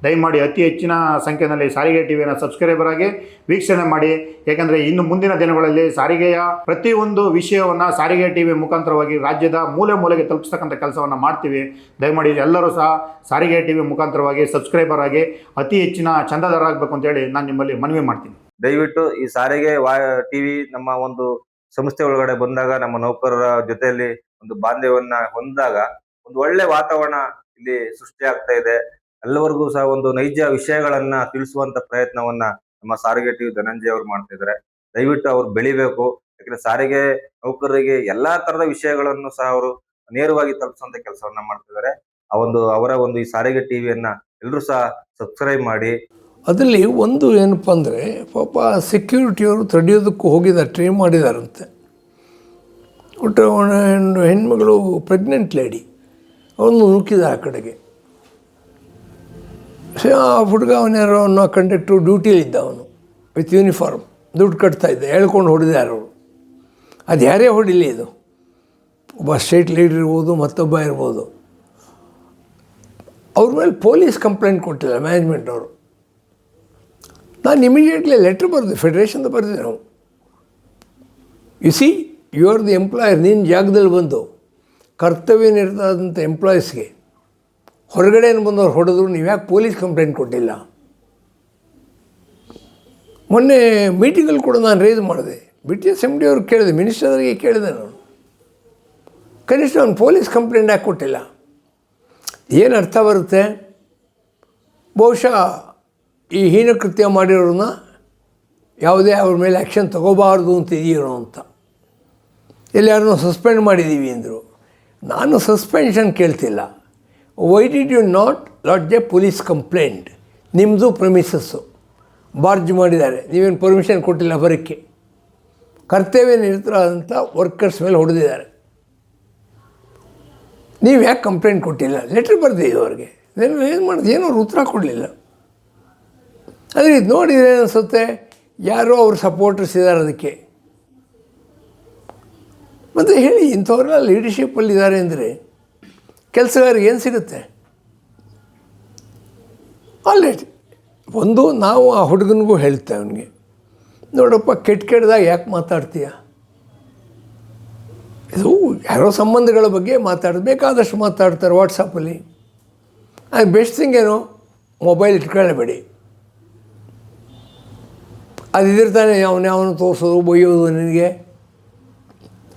ದಯಮಾಡಿ ಅತಿ ಹೆಚ್ಚಿನ ಸಂಖ್ಯೆಯಲ್ಲಿ ಸಾರಿಗೆ ಟಿವಿಯನ್ನು ಸಬ್ಸ್ಕ್ರೈಬರ್ ಆಗಿ ವೀಕ್ಷಣೆ ಮಾಡಿ. ಯಾಕೆಂದರೆ ಇನ್ನು ಮುಂದಿನ ದಿನಗಳಲ್ಲಿ ಸಾರಿಗೆಯ ಪ್ರತಿಯೊಂದು ವಿಷಯವನ್ನು ಸಾರಿಗೆ ಟಿವಿ ಮುಖಾಂತರವಾಗಿ ರಾಜ್ಯದ ಮೂಲೆ ಮೂಲೆಗೆ ತಲುಪಿಸ್ತಕ್ಕಂಥ ಕೆಲಸವನ್ನು ಮಾಡ್ತೀವಿ. ದಯಮಾಡಿ ಎಲ್ಲರೂ ಸಹ ಸಾರಿಗೆ ಟಿವಿ ಮುಖಾಂತರವಾಗಿ ಸಬ್ಸ್ಕ್ರೈಬರ್ ಆಗಿ ಅತಿ ಹೆಚ್ಚಿನ ಚಂದಾದಾರರಾಗಬೇಕು ಅಂತೇಳಿ ನಾನು ನಿಮ್ಮಲ್ಲಿ ಮನವಿ ಮಾಡ್ತೀನಿ. ದಯವಿಟ್ಟು ಈ ಸಾರಿಗೆ ಟಿವಿ ನಮ್ಮ ಒಂದು ಸಂಸ್ಥೆ ಒಳಗಡೆ ಬಂದಾಗ ನಮ್ಮ ನೌಕರರ ಜೊತೆಯಲ್ಲಿ ಒಂದು ಬಾಂಧವ್ಯವನ್ನ ಹೊಂದಿದಾಗ ಒಂದು ಒಳ್ಳೆ ವಾತಾವರಣ ಇಲ್ಲಿ ಸೃಷ್ಟಿ ಆಗ್ತಾ ಇದೆ. ಎಲ್ಲರಿಗೂ ಸಹ ಒಂದು ನೈಜ ವಿಷಯಗಳನ್ನ ತಿಳಿಸುವಂತ ಪ್ರಯತ್ನವನ್ನ ನಮ್ಮ ಸಾರಿಗೆ ಟಿವಿ ಧನಂಜಯ ಅವರು ಮಾಡ್ತಾ ಇದ್ದಾರೆ. ದಯವಿಟ್ಟು ಅವ್ರು ಬೆಳಿಬೇಕು. ಯಾಕಂದ್ರೆ ಸಾರಿಗೆ ನೌಕರರಿಗೆ ಎಲ್ಲಾ ತರದ ವಿಷಯಗಳನ್ನು ಸಹ ಅವರು ನೇರವಾಗಿ ತಲುಪಿಸುವಂತ ಕೆಲಸವನ್ನ ಮಾಡ್ತಿದ್ದಾರೆ. ಅವರ ಒಂದು ಈ ಸಾರಿಗೆ ಟಿವಿಯನ್ನ ಎಲ್ಲರೂ ಸಹ ಸಬ್ಸ್ಕ್ರೈಬ್ ಮಾಡಿ. ಅದರಲ್ಲಿ ಒಂದು ಏನಪ್ಪ ಅಂದರೆ, ಪಾಪ ಸೆಕ್ಯೂರಿಟಿಯವರು ತಡೆಯೋದಕ್ಕೂ ಹೋಗಿದ್ದಾರೆ, ಟ್ರೈ ಮಾಡಿದಾರಂತೆ. ಒಟ್ಟು ಹೆಣ್ಮಗಳು ಪ್ರೆಗ್ನೆಂಟ್ ಲೇಡಿ, ಅವನು ನುಗ್ಗಿದ ಆ ಕಡೆಗೆ. ಆ ಹುಡುಗ ಅವನ್ಯಾರೋ ಅನ್ನೋ ಕಂಡಕ್ಟ್ರು ಡ್ಯೂಟಿಲಿದ್ದ, ಅವನು ವಿತ್ ಯೂನಿಫಾರ್ಮ್ ದುಡ್ಡು ಕಟ್ತಾ ಇದ್ದ, ಹೇಳ್ಕೊಂಡು ಹೊಡೆದಾರೆ ಅವರು. ಅದು ಯಾರೇ ಹೊಡಿಲಿ, ಇದು ಒಬ್ಬ ಸ್ಟೇಟ್ ಲೀಡರ್ ಇರ್ಬೋದು, ಮತ್ತೊಬ್ಬ ಇರ್ಬೋದು. ಅವ್ರ ಮೇಲೆ ಪೊಲೀಸ್ ಕಂಪ್ಲೇಂಟ್ ಕೊಟ್ಟಿಲ್ಲ ಮ್ಯಾನೇಜ್ಮೆಂಟ್ ಅವರು. ನಾನು ಇಮಿಡಿಯೇಟ್ಲಿ ಲೆಟ್ರ್ ಬರೆದೆ, ಫೆಡ್ರೇಷನ್ದು ಬರೆದೆ ನಾವು. You see, you are the employer. ನಿನ್ನ ಜಾಗದಲ್ಲಿ ಬಂದು ಕರ್ತವ್ಯ ನಿರತವಾದಂಥ ಎಂಪ್ಲಾಯೀಸ್ಗೆ ಹೊರಗಡೆಯನ್ನು ಬಂದವ್ರು ಹೊಡೆದ್ರು, ನೀವು ಯಾಕೆ ಪೊಲೀಸ್ ಕಂಪ್ಲೇಂಟ್ ಕೊಟ್ಟಿಲ್ಲ? ಮೊನ್ನೆ ಮೀಟಿಂಗಲ್ಲಿ ಕೂಡ ನಾನು ರೇಸ್ ಮಾಡಿದೆ. BTS MD ಅವ್ರಿಗೆ ಕೇಳಿದೆ, ಮಿನಿಸ್ಟರ್ಗೆ ಕೇಳಿದೆ ನಾನು, ಕನಿಷ್ಠ ಅವ್ನು ಪೊಲೀಸ್ ಕಂಪ್ಲೇಂಟ್ ಯಾಕೆ ಕೊಟ್ಟಿಲ್ಲ? ಏನು ಅರ್ಥ ಬರುತ್ತೆ? ಬಹುಶಃ ಈ ಹೀನಕೃತ್ಯ ಮಾಡಿರೋರನ್ನ ಯಾವುದೇ ಅವ್ರ ಮೇಲೆ ಆ್ಯಕ್ಷನ್ ತಗೋಬಾರ್ದು ಅಂತ ಇದೆಯೋ ಅಂತ. ಎಲ್ಲಾರನ್ನೂ ಸಸ್ಪೆಂಡ್ ಮಾಡಿದ್ದೀವಿ ಅಂದರು. ನಾನು ಸಸ್ಪೆನ್ಷನ್ ಕೇಳ್ತಿಲ್ಲ. Why did you not lodge a police complaint? ನಿಮ್ಮದು ಪ್ರಮಿಸಸ್ಸು ಬಾರ್ಜ್ ಮಾಡಿದ್ದಾರೆ, ನೀವೇನು ಪರ್ಮಿಷನ್ ಕೊಟ್ಟಿಲ್ಲ ಬರೋಕ್ಕೆ. ಕರ್ತವ್ಯ ನಿರತರಾದಂಥ ವರ್ಕರ್ಸ್ ಮೇಲೆ ಹೊಡೆದಿದ್ದಾರೆ, ನೀವು ಯಾಕೆ ಕಂಪ್ಲೇಂಟ್ ಕೊಟ್ಟಿಲ್ಲ? ಲೆಟ್ರ್ ಬರೆದಿದ್ದು ಅವ್ರಿಗೆ. ಏನು ಮಾಡಿದೆ? ಏನೋ ಅವ್ರು ಉತ್ತರ ಕೊಡಲಿಲ್ಲ. ಆದರೆ ಇದು ನೋಡಿದರೆ ಅನಿಸುತ್ತೆ ಯಾರೋ ಅವ್ರ ಸಪೋರ್ಟರ್ಸ್ ಇದ್ದಾರೆ ಅದಕ್ಕೆ. ಮತ್ತು ಹೇಳಿ, ಇಂಥವ್ರೆಲ್ಲ ಲೀಡರ್ಶಿಪ್ಪಲ್ಲಿದ್ದಾರೆ ಅಂದರೆ ಕೆಲಸಗಾರಿಗೆ ಏನು ಸಿಗುತ್ತೆ? ಆಲ್ರೈಟ್, ಒಂದು ನಾವು ಆ ಹುಡುಗನಿಗೂ ಹೇಳ್ತೇವೆ ಅವನಿಗೆ, ನೋಡಪ್ಪ ಕೆಟ್ಟದಾಗ ಯಾಕೆ ಮಾತಾಡ್ತೀಯ? ಇದು ಯಾರೋ ಸಂಬಂಧಗಳ ಬಗ್ಗೆ ಮಾತಾಡೋದು ಬೇಕಾದಷ್ಟು ಮಾತಾಡ್ತಾರೆ ವಾಟ್ಸಪ್ಪಲ್ಲಿ. ಅದು ಬೆಸ್ಟ್ ಥಿಂಗ್ ಏನು, ಮೊಬೈಲ್ ಇಟ್ಕೊಳ್ಳಬೇಡಿ. ಅದಿರ್ತಾನೆ ಅವನು ತೋರಿಸೋದು, ಬೈಯೋದು ನಿನಗೆ.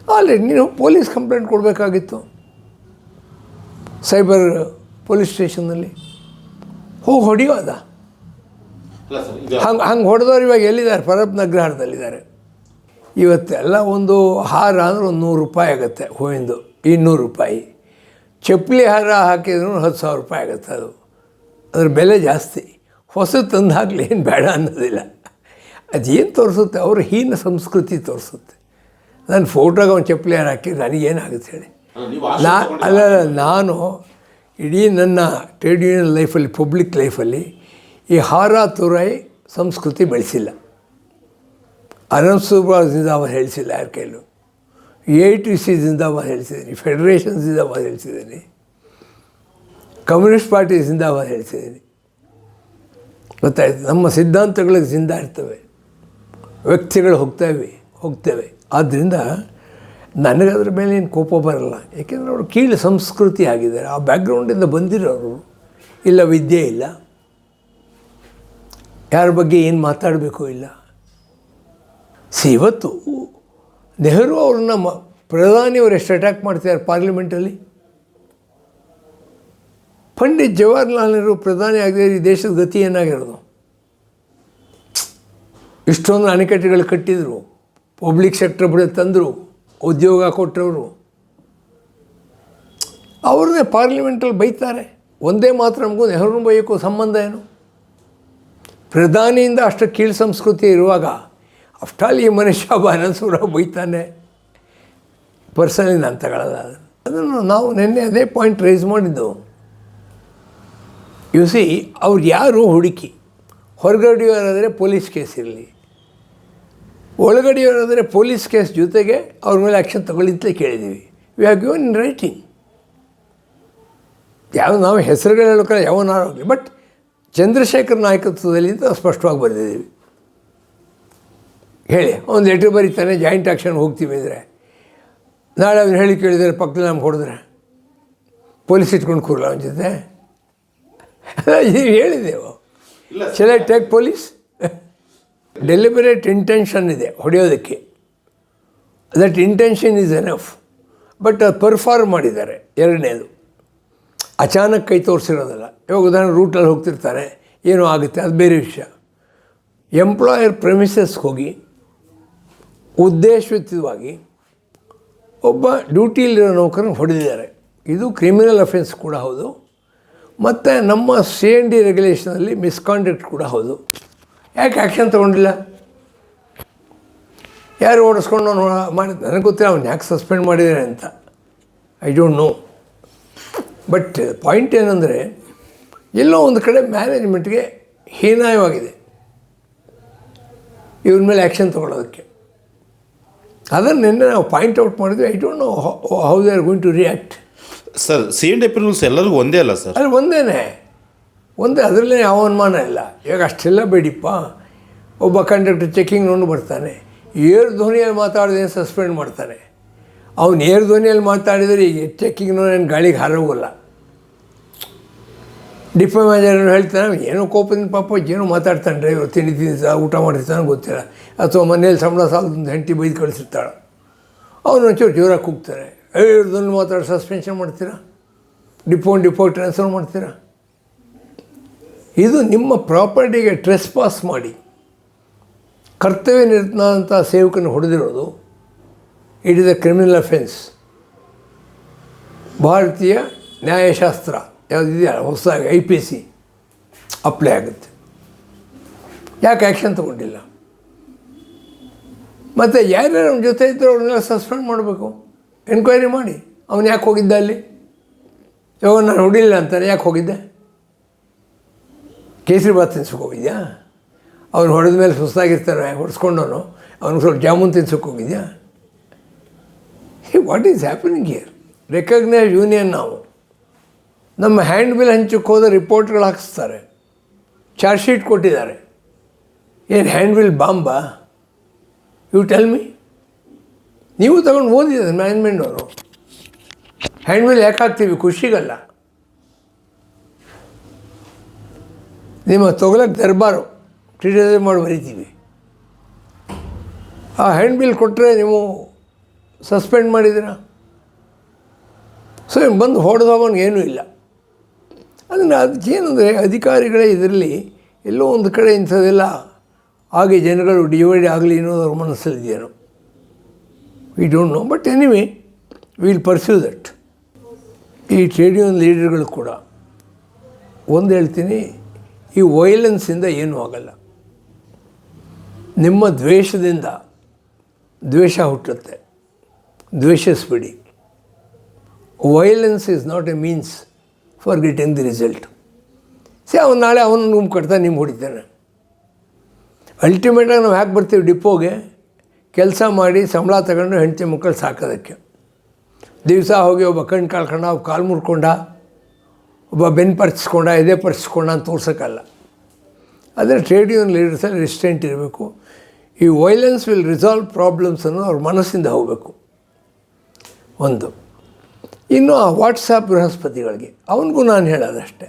ಆಲ್ರೆಡಿ ನೀನು ಪೊಲೀಸ್ ಕಂಪ್ಲೇಂಟ್ ಕೊಡಬೇಕಾಗಿತ್ತು, ಸೈಬರ್ ಪೊಲೀಸ್ ಸ್ಟೇಷನ್ನಲ್ಲಿ ಹೋಗಿ ಹೊಡೆಯೋದ. ಹಂಗೆ ಹೊಡೆದವ್ರು ಇವಾಗ ಎಲ್ಲಿದ್ದಾರೆ? ಪರಬ್ ನಗ್ರಹಾರದಲ್ಲಿದ್ದಾರೆ. ಇವತ್ತೆಲ್ಲ ಒಂದು ಹಾರ ಅಂದರೆ ಒಂದು ₹100 ಆಗುತ್ತೆ, ಹೂವಿಂದು ₹200. ಚಪ್ಪಲಿ ಹಾರ ಹಾಕಿದ್ರು ₹10,000 ಆಗುತ್ತೆ. ಅದ್ರ ಬೆಲೆ ಜಾಸ್ತಿ. ಹೊಸ ತಂದು ಹಾಕಲಿ, ಏನು ಬೇಡ ಅನ್ನೋದಿಲ್ಲ. ಅದೇನು ತೋರಿಸುತ್ತೆ? ಅವ್ರ ಹೀನ ಸಂಸ್ಕೃತಿ ತೋರಿಸುತ್ತೆ. ನಾನು ಫೋಟೋಗೆ ಒಂದು ಚಪ್ಪಲಿ ಹಾರ ಹಾಕಿದ್ರೆ ನನಗೇನಾಗುತ್ತೆ ಹೇಳಿ? ನಾನು ಇಡೀ ನನ್ನ ಟ್ರೇಡ್ ಯೂನಿಯನ್ ಲೈಫಲ್ಲಿ, ಪಬ್ಲಿಕ್ ಲೈಫಲ್ಲಿ ಈ ಹಾರ ತುರಾಯಿ ಸಂಸ್ಕೃತಿ ಬೆಳೆಸಿಲ್ಲ. ಅನಂತ್ ಸುಬ್ರಾಜ್ ಜಿಂದಾಬಾದ್ ಹೇಳಿಸಿಲ್ಲ ಯಾರ ಕೈಲೂ. AITC ಜಿಂದಾಬಾದ್ ಹೇಳಿಸಿದ್ದೀನಿ, ಫೆಡರೇಷನ್ ಜಿಂದಾಬಾದ್ ಹೇಳಿಸಿದ್ದೀನಿ, ಕಮ್ಯುನಿಸ್ಟ್ ಪಾರ್ಟಿ ಜಿಂದಾಬಾದ್ ಹೇಳಿಸಿದ್ದೀನಿ. ಗೊತ್ತಾಯ್ತು? ನಮ್ಮ ಸಿದ್ಧಾಂತಗಳಿಗೆ ಜಿಂದ ಇರ್ತವೆ, ವ್ಯಕ್ತಿಗಳು ಹೋಗ್ತೇವೆ. ಆದ್ದರಿಂದ ನನಗದ್ರ ಮೇಲೆ ಏನು ಕೋಪ ಬರಲ್ಲ. ಏಕೆಂದರೆ ಅವರು ಕೀಳು ಸಂಸ್ಕೃತಿ ಆಗಿದ್ದಾರೆ, ಆ ಬ್ಯಾಕ್ಗ್ರೌಂಡಿಂದ ಬಂದಿರೋರು. ಇಲ್ಲ ವಿದ್ಯೆ ಇಲ್ಲ, ಯಾರ ಬಗ್ಗೆ ಏನು ಮಾತಾಡಬೇಕು ಇಲ್ಲ. ಇವತ್ತು ನೆಹರು ಅವ್ರನ್ನ ಪ್ರಧಾನಿಯವರು ಎಷ್ಟು ಅಟ್ಯಾಕ್ ಮಾಡ್ತಿದ್ದಾರೆ ಪಾರ್ಲಿಮೆಂಟಲ್ಲಿ. ಪಂಡಿತ್ ಜವಾಹರ್ಲಾಲ್ ನೆಹರು ಪ್ರಧಾನಿ ಆಗಿದ್ರೆ ಈ ದೇಶದ ಗತಿ ಏನಾಗಿರೋದು? ಇಷ್ಟೊಂದು ಅಣೆಕಟ್ಟೆಗಳು ಕಟ್ಟಿದರು, ಪಬ್ಲಿಕ್ ಸೆಕ್ಟರ್ ಬಿಡ ತಂದರು, ಉದ್ಯೋಗ ಕೊಟ್ಟವರು. ಅವ್ರನ್ನೇ ಪಾರ್ಲಿಮೆಂಟಲ್ಲಿ ಬೈತಾರೆ. ಒಂದೇ ಮಾತ್ರ ನಮಗೂ ನೆಹರು ಬೈಯೋಕ್ಕೂ ಸಂಬಂಧ ಏನು? ಪ್ರಧಾನಿಯಿಂದ ಅಷ್ಟು ಕೀಳು ಸಂಸ್ಕೃತಿ ಇರುವಾಗ ಅಷ್ಟಾಲ್ ಈ ಮನುಷ್ಯ ಅನಂತಸುರ ಬೈತಾನೆ. ಪರ್ಸನಲಿ ನಾನು ತಗೊಳ್ಳೋದ ಅದನ್ನು. ನಾವು ನಿನ್ನೆ ಅದೇ ಪಾಯಿಂಟ್ ರೈಸ್ ಮಾಡಿದ್ದು. ಯು ಸಿ, ಅವ್ರು ಯಾರು ಹುಡುಕಿ ಹೊರಗಡೆಯವರಾದರೆ ಪೊಲೀಸ್ ಕೇಸ್ ಇರಲಿ, ಒಳಗಡೆಯವರಾದರೆ ಪೊಲೀಸ್ ಕೇಸ್ ಜೊತೆಗೆ ಅವ್ರ ಮೇಲೆ ಆ್ಯಕ್ಷನ್ ತಗೊಳ್ಳಿಂತಲೇ ಕೇಳಿದ್ದೀವಿ. We have given in writing. ಯಾವ ನಾವು ಹೆಸರುಗಳು ಹೇಳೋಕ್ಕಲ್ಲ, ಯಾವನಾಗಲಿ, ಬಟ್ ಚಂದ್ರಶೇಖರ್ ನಾಯಕತ್ವದಲ್ಲಿ ಅಂತ ಸ್ಪಷ್ಟವಾಗಿ ಬರೆದಿದ್ದೀವಿ. ಹೇಳಿ, ಒಂದು ಲೆಟ್ರ್ ಬರೀತಾನೆ, ಜಾಯಿಂಟ್ ಆ್ಯಕ್ಷನ್ ಹೋಗ್ತೀವಿ ಅಂದರೆ, ನಾಳೆ ಅವ್ನು ಹೇಳಿ ಕೇಳಿದರೆ ಪಕ್ಕದಲ್ಲಿ ನಮ್ಗೆ ಹೊಡೆದ್ರೆ ಪೊಲೀಸ್ ಇಟ್ಕೊಂಡು ಕೂರಲ್ಲ ಅವನ ಜೊತೆ? ಇದು ಹೇಳಿದೆವು. Shall I take police? Deliberate intention ಇದೆ ಹೊಡೆಯೋದಕ್ಕೆ. That intention is enough. But ಅದು ಪರ್ಫಾರ್ಮ್ ಮಾಡಿದ್ದಾರೆ. ಎರಡನೇದು, ಅಚಾನಕ್ ಕೈ ತೋರಿಸಿರೋದಲ್ಲ. ಇವಾಗ ಉದಾಹರಣೆ ರೂಟಲ್ಲಿ ಹೋಗ್ತಿರ್ತಾನೆ, ಏನೋ ಆಗುತ್ತೆ, ಅದು ಬೇರೆ ವಿಷಯ. ಎಂಪ್ಲಾಯರ್ ಪ್ರೆಮಿಸಸ್ಗೆ ಹೋಗಿ ಉದ್ದೇಶಯುತವಾಗಿ ಒಬ್ಬ ಡ್ಯೂಟಿಯಲ್ಲಿರೋ ನೌಕರನ್ನು ಹೊಡೆದಿದ್ದಾರೆ. ಇದು ಕ್ರಿಮಿನಲ್ ಅಫೆನ್ಸ್ ಕೂಡ ಹೌದು, ಮತ್ತು ನಮ್ಮ CND ರೆಗ್ಯುಲೇಷನಲ್ಲಿ ಮಿಸ್ಕಾಂಡಕ್ಟ್ ಕೂಡ ಹೌದು. ಯಾಕೆ ಆ್ಯಕ್ಷನ್ ತೊಗೊಂಡಿಲ್ಲ? ಯಾರು ಓಡಿಸ್ಕೊಂಡು ಅವನು ಮಾಡಿ, ನನಗೆ ಗೊತ್ತಿಲ್ಲ ಅವ್ನು ಯಾಕೆ ಸಸ್ಪೆಂಡ್ ಮಾಡಿದ್ದಾರೆ ಅಂತ. I don't know. But point ಏನಂದರೆ, ಎಲ್ಲೋ ಒಂದು ಕಡೆ ಮ್ಯಾನೇಜ್ಮೆಂಟ್ಗೆ ಹೀನಾಯವಾಗಿದೆ ಇವ್ರ ಮೇಲೆ ಆ್ಯಕ್ಷನ್ ತೊಗೊಳೋದಕ್ಕೆ. ಅದನ್ನು ನಿನ್ನೆ ನಾವು ಪಾಯಿಂಟ್ ಔಟ್ ಮಾಡಿದ್ವಿ. I don't know how they are going to react. Sir, CNDP rules ಎಲ್ಲರಿಗೂ ಒಂದೇ ಅಲ್ಲ ಸರ್? ಅಲ್ಲಿ ಒಂದೇ, ಅದರಲ್ಲೇ ಯಾವ ಅನುಮಾನ ಇಲ್ಲ. ಇವಾಗ ಅಷ್ಟೆಲ್ಲ ಬೇಡಿಪ್ಪ, ಒಬ್ಬ ಕಂಡಕ್ಟರ್ ಚೆಕ್ಕಿಂಗ್ ನೋಡಿ ಬರ್ತಾನೆ, ಏರು ಧ್ವನಿಯಲ್ಲಿ ಮಾತಾಡಿದ್ರೆ ಸಸ್ಪೆಂಡ್ ಮಾಡ್ತಾನೆ. ಅವ್ನು ಏರು ಧ್ವನಿಯಲ್ಲಿ ಮಾತಾಡಿದರೆ ಈಗ ಚೆಕ್ಕಿಂಗ್ ನಾನು ಗಾಳಿಗೆ ಹಾರೋಗಲ್ಲ. ಡಿಪೋ ಮ್ಯಾನೇಜರ್ ಹೇಳ್ತಾನೆ, ಏನೋ ಕೋಪದಿಂದ ಪಾಪ ಏನೋ ಮಾತಾಡ್ತಾನೆ, ಡ್ರೈವರ್ ತಿಂಡಿ ಊಟ ಮಾಡಿರ್ತಾನೆ ಗೊತ್ತಿಲ್ಲ, ಅಥವಾ ಮನೇಲಿ ಸಂಬಳ ಸಾಲದೊಂದು ಹೆಂಡತಿ ಬೈದು ಕಳಿಸಿರ್ತಾಳೆ, ಅವನು ಒಂಚೂರು ಜೋರಾಗಿ ಕೂಗ್ತಾರೆ, ಏರು ಧ್ವನಿ ಮಾತಾಡಿ ಸಸ್ಪೆನ್ಷನ್ ಮಾಡ್ತೀರಾ, ಡಿಪೋ ಟ್ರಾನ್ಸ್ಫರ್ ಮಾಡ್ತೀರಾ? ಇದು ನಿಮ್ಮ ಪ್ರಾಪರ್ಟಿಗೆ ಟ್ರೆಸ್ ಪಾಸ್ ಮಾಡಿ ಕರ್ತವ್ಯ ನಿರತನಾದಂಥ ಸೇವಕನ ಹೊಡೆದಿರೋದು, it is a criminal offence. ಭಾರತೀಯ ನ್ಯಾಯಶಾಸ್ತ್ರ ಯಾವುದಿದೆಯಲ್ಲ ಹೊಸದಾಗಿ IPC ಅಪ್ಲೈ ಆಗುತ್ತೆ. ಯಾಕೆ ಆ್ಯಕ್ಷನ್ ತೊಗೊಂಡಿಲ್ಲ? ಮತ್ತು ಯಾರ್ಯಾರು ಅವನ ಜೊತೆ ಇದ್ದರೂ ಅವ್ರನ್ನೆಲ್ಲ ಸಸ್ಪೆಂಡ್ ಮಾಡಬೇಕು, ಎನ್ಕ್ವೈರಿ ಮಾಡಿ. ಅವನು ಯಾಕೆ ಹೋಗಿದ್ದ ಅಲ್ಲಿ? ಇವಾಗ ನಾನು ಹೊಡಿಲಿಲ್ಲ ಅಂತಾನೆ, ಯಾಕೆ ಹೋಗಿದ್ದೆ? ಕೇಸರಿ ಬಾತ್ ತಿನ್ಸೋಕೆ ಹೋಗಿದ್ಯಾ? ಅವ್ನು ಹೊಡೆದ ಮೇಲೆ ಸುಸ್ತಾಗಿರ್ತಾನೆ, ಹೊಡೆಸ್ಕೊಂಡವನು ಅವ್ನಿಗೆ ಸ್ವಲ್ಪ ಜಾಮೂನ್ ತಿನ್ಸೋಕೆ ಹೋಗಿದ್ಯಾ? What is happening here? Recognise union ನಾವು. ನಮ್ಮ ಹ್ಯಾಂಡ್ ಬಿಲ್ ಹಂಚಕ್ಕೆ ಹೋದ ರಿಪೋರ್ಟ್ಗಳು ಹಾಕಿಸ್ತಾರೆ, ಚಾರ್ಜ್ ಶೀಟ್ ಕೊಟ್ಟಿದ್ದಾರೆ. ಏನು ಹ್ಯಾಂಡ್ ಬಿಲ್ ಬಾಂಬಾ? You tell me. ನೀವು ತಗೊಂಡು ಓದಿದ್ದಾರೆ ಮ್ಯಾನೇಜ್ಮೆಂಟವರು. ಹ್ಯಾಂಡ್ ಬಿಲ್ ಯಾಕೆ ಹಾಕ್ತೀವಿ? ಖುಷಿಗಲ್ಲ. ನಿಮ್ಮ ತೊಗೊಳಕ್ಕೆ ದರ್ಬಾರು ಕ್ರಿಟಿಸೈಸ್ ಮಾಡಿ ಬರಿತೀವಿ. ಆ ಹ್ಯಾಂಡ್ ಬಿಲ್ ಕೊಟ್ಟರೆ ನೀವು ಸಸ್ಪೆಂಡ್ ಮಾಡಿದ್ದೀರಾ? ಸೊ ಬಂದು ಹೊಡೆದವನಿಗೆ ಏನೂ ಇಲ್ಲ. ಅದನ್ನು ಅದಕ್ಕೇನಂದರೆ ಅಧಿಕಾರಿಗಳೇ ಇದರಲ್ಲಿ ಎಲ್ಲೋ ಒಂದು ಕಡೆ ಇಂಥದ್ದೆಲ್ಲ ಹಾಗೆ ಜನಗಳು ಡಿವೈಡ್ ಆಗಲಿ ಅನ್ನೋದು ಅವ್ರ ಮನಸ್ಸಲ್ಲಿದೆಯೇನೋ, we don't know. But anyway will pursue that. ಈ ಟ್ರೇಡ್ ಯೂನಿಯನ್ ಲೀಡರ್ಗಳು ಕೂಡ ಒಂದು ಹೇಳ್ತೀನಿ, ಈ ವೈಲೆನ್ಸಿಂದ ಏನೂ ಆಗಲ್ಲ. ನಿಮ್ಮ ದ್ವೇಷದಿಂದ ದ್ವೇಷ ಹುಟ್ಟುತ್ತೆ, ದ್ವೇಷಿಸ್ಬಿಡಿ. Violence is not a means for getting the result. ಅವನು ನಾಳೆ ಅವನು ಗುಂಪು ಕಟ್ತಾನೆ, ನಿಮ್ಗೆ ಹೊಡಿತಾನೆ. ಅಲ್ಟಿಮೇಟಾಗಿ ನಾವು ಯಾಕೆ ಬರ್ತೀವಿ ಡಿಪೋಗೆ? ಕೆಲಸ ಮಾಡಿ ಸಂಬಳ ತಗೊಂಡು ಹೆಂಡತಿ ಮಕ್ಕಳು ಸಾಕೋದಕ್ಕೆ. ದಿವಸ ಹೋಗಿ ಒಬ್ಬ ಕಣ್ಣು ಕಳ್ಕೊಂಡ, ಒಬ್ಬ ಕಾಲು ಮುರ್ಕೊಂಡ, ಒಬ್ಬ ಬೆನ್ನು ಪರ್ಚಿಸ್ಕೊಂಡ, ಎದೆ ಪರ್ಚಿಸ್ಕೊಂಡ ಅಂತ ತೋರ್ಸೋಕ್ಕಲ್ಲ. ಆದರೆ ಟ್ರೇಡ್ ಯೂನಿಯನ್ ಲೀಡರ್ಸಲ್ಲಿ ರಿಸ್ಟ್ರೆಂಟ್ ಇರಬೇಕು. ಈ ವೈಲೆನ್ಸ್ ವಿಲ್ ರಿಸಾಲ್ವ್ ಪ್ರಾಬ್ಲಮ್ಸ್ ಅನ್ನೋ ಅವ್ರ ಮನಸ್ಸಿಂದ ಹೋಗಬೇಕು ಒಂದು. ಇನ್ನು ಆ ವಾಟ್ಸಾಪ್ ಬೃಹಸ್ಪತಿಗಳಿಗೆ ಅವನಿಗೂ ನಾನು ಹೇಳೋದಷ್ಟೇ,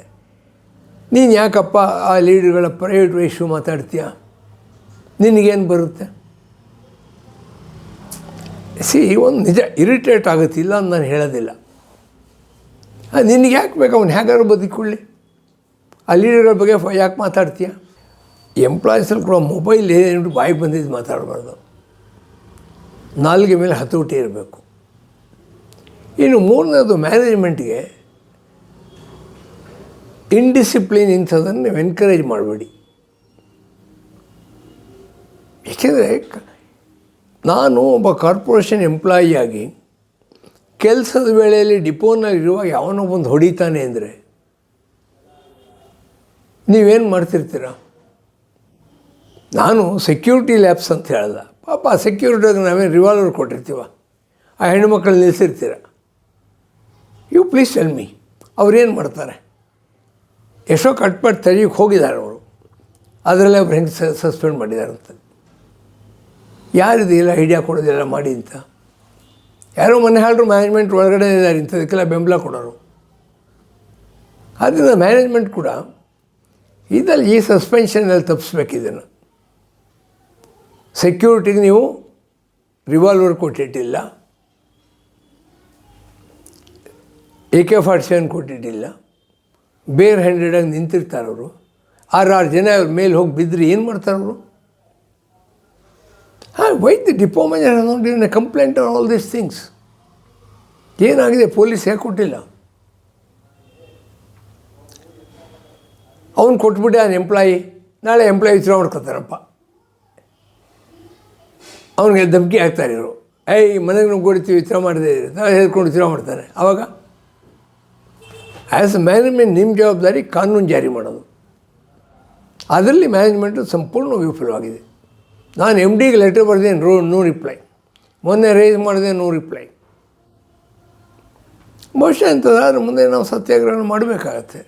ನೀನು ಯಾಕಪ್ಪ ಆ ಲೀಡರ್ಗಳ ಪ್ರೈವೇಟ್ ಇಶ್ಯೂ ಮಾತಾಡ್ತೀಯ? ನಿನಗೇನು ಬರುತ್ತೆ? ಒಂದು ನಿಜ ಇರಿಟೇಟ್ ಆಗುತ್ತಿಲ್ಲ ಅಂತ ನಾನು ಹೇಳೋದಿಲ್ಲ. ನಿನಗೆ ಯಾಕೆ ಬೇಕು? ಅವ್ನು ಹೇಗಾದ್ರು ಬದುಕೊಳ್ಳಿ. ಆ ಲೀಡರ್ಗಳ ಬಗ್ಗೆ ಯಾಕೆ ಮಾತಾಡ್ತೀಯ? ಎಂಪ್ಲಾಯೀಸಲ್ಲಿ ಕೂಡ ಮೊಬೈಲ್ ಏನೇನು ಬಾಯಿಗೆ ಬಂದಿದ್ದು ಮಾತಾಡಬಾರ್ದು, ನಾಲ್ಗೆ ಮೇಲೆ ಹತೋಟಿ ಇರಬೇಕು. ಇನ್ನು ಮೂರನೇದು ಮ್ಯಾನೇಜ್ಮೆಂಟ್ಗೆ ಇಂಡಿಸಿಪ್ಲಿನ್ ಇಂಥದ್ದನ್ನು ನೀವು ಎನ್ಕರೇಜ್ ಮಾಡಬೇಡಿ. ಏಕೆಂದರೆ ನಾನು ಒಬ್ಬ ಕಾರ್ಪೊರೇಷನ್ ಎಂಪ್ಲಾಯಿಯಾಗಿ ಕೆಲಸದ ವೇಳೆಯಲ್ಲಿ ಡಿಪೋನಲ್ಲಿರುವಾಗ ಯಾವನೋ ಬಂದು ಹೊಡಿತಾನೆ ಅಂದರೆ ನೀವೇನು ಮಾಡ್ತಿರ್ತೀರ? ನಾನು ಸೆಕ್ಯೂರಿಟಿ ಲ್ಯಾಬ್ಸ್ ಅಂತ ಹೇಳ್ದ, ಪಾಪ ಸೆಕ್ಯೂರಿಟಿಯಾಗಿ ನಾವೇನು ರಿವಾಲ್ವರ್ ಕೊಟ್ಟಿರ್ತೀವ, ಆ ಹೆಣ್ಣುಮಕ್ಕಳು ನಿಲ್ಲಿಸಿರ್ತೀರ. ಯು ಪ್ಲೀಸ್ ಟೆಲ್ ಮೀ, ಅವ್ರೇನು ಮಾಡ್ತಾರೆ? ಎಷ್ಟೋ ಕಟ್ಪಟ್ಟು ತೆರೆಯೋಕ್ಕೆ ಹೋಗಿದ್ದಾರೆ ಅವರು, ಅದರಲ್ಲೇ ಅವ್ರು ಹೆಂಗೆ ಸಸ್ಪೆಂಡ್ ಮಾಡಿದಾರಂತ. ಯಾರಿದು ಇಲ್ಲ ಐಡಿಯಾ ಕೊಡೋದಿಲ್ಲ ಮಾಡಿ ಅಂತ? ಯಾರೋ ಮನೆ ಹಾಳರು ಮ್ಯಾನೇಜ್ಮೆಂಟ್ ಒಳಗಡೆ ಇದ್ದಾರೆ, ಇಂಥದಕ್ಕೆಲ್ಲ ಬೆಂಬಲ ಕೊಡೋರು. ಆದ್ದರಿಂದ ಮ್ಯಾನೇಜ್ಮೆಂಟ್ ಕೂಡ ಇದಲ್ಲಿ ಈ ಸಸ್ಪೆನ್ಷನಲ್ಲಿ ತಪ್ಪಿಸ್ಬೇಕು. ಇದನ್ನು ಸೆಕ್ಯೂರಿಟಿಗೆ ನೀವು ರಿವಾಲ್ವರ್ ಕೊಟ್ಟಿಟ್ಟಿಲ್ಲ, AK-47 ಕೊಟ್ಟಿಟ್ಟಿಲ್ಲ, ಬೇರ್ ಹ್ಯಾಂಡೆಡಾಗಿ ನಿಂತಿರ್ತಾರೆ ಅವರು. 6 ಜನ ಅವ್ರ ಮೇಲೆ ಹೋಗಿ ಬಿದ್ದರೆ ಏನು ಮಾಡ್ತಾರೆ ಅವರು? Why the department complaint on all these things. ಏನಾಗಿದೆ? ಪೊಲೀಸ್ ಯಾಕೆ ಕೊಟ್ಟಿಲ್ಲ? ಅವ್ನು ಕೊಟ್ಬಿಟ್ಟೆ ಅವ್ನು ಎಂಪ್ಲಾಯಿ, ನಾಳೆ ಎಂಪ್ಲಾಯಿ ವಿಚಾರ ಮಾಡ್ಕೊತಾರಪ್ಪ, ಅವ್ನಿಗೆ ಧಮಕಿ ಹಾಕ್ತಾರೆ ಇವರು. ಮನೆಗೆ ನಾವು ಕೊಡ್ತೀವಿ ವಿಚಾರ ಮಾಡಿದೆ ನಾವು ಹೇಳ್ಕೊಂಡು ವಿಚಾರ ಮಾಡ್ತಾರೆ. ಆವಾಗ ಆ್ಯಸ್ ಎ ಮ್ಯಾನೇಜ್ಮೆಂಟ್ ನಿಮ್ಮ ಜವಾಬ್ದಾರಿ ಕಾನೂನು ಜಾರಿ ಮಾಡೋದು. ಅದರಲ್ಲಿ ಮ್ಯಾನೇಜ್ಮೆಂಟು ಸಂಪೂರ್ಣ ವಿಫಲವಾಗಿದೆ. ನಾನು MDಗೆ ಲೆಟರ್ ಬರೆದೇನು, ನೋ ರಿಪ್ಲೈ. ಮೊನ್ನೆ ರೈಸ್ ಮಾಡಿದೆ, ನೋ ರಿಪ್ಲೈ. ಬಹುಶಃ ಇಂಥದ್ದಾದ್ರೆ ಮುಂದೆ ನಾವು ಸತ್ಯಾಗ್ರಹ ಮಾಡಬೇಕಾಗತ್ತೆ.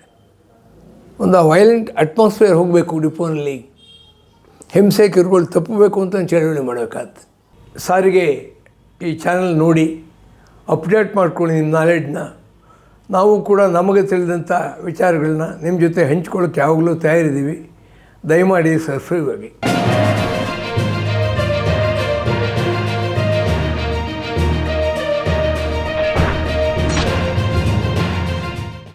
ಒಂದು ವೈಲೆಂಟ್ ಅಟ್ಮಾಸ್ಫಿಯರ್ ಹೋಗಬೇಕು ಡಿಪೋನಲ್ಲಿ, ಹಿಂಸೆ ಕಿರುಗಳು ತಪ್ಪಬೇಕು ಅಂತ ಚಳವಳಿ ಮಾಡಬೇಕಾಗತ್ತೆ. ಸಾರಿಗೆ ಈ ಚಾನಲ್ ನೋಡಿ ಅಪ್ಡೇಟ್ ಮಾಡ್ಕೊಳ್ಳಿ ನಿಮ್ಮ ನಾಲೆಡ್ಜನ್ನ. ನಾವು ಕೂಡ ನಮಗೆ ತಿಳಿದಂಥ ವಿಚಾರಗಳನ್ನ ನಿಮ್ಮ ಜೊತೆ ಹಂಚ್ಕೊಳ್ಳೋಕ್ಕೆ ಯಾವಾಗಲೂ ತಯಾರಿದ್ದೀವಿ. ದಯಮಾಡಿ ಸಬ್ಸ್ಕ್ರೈಬ್ ಆಗಿ.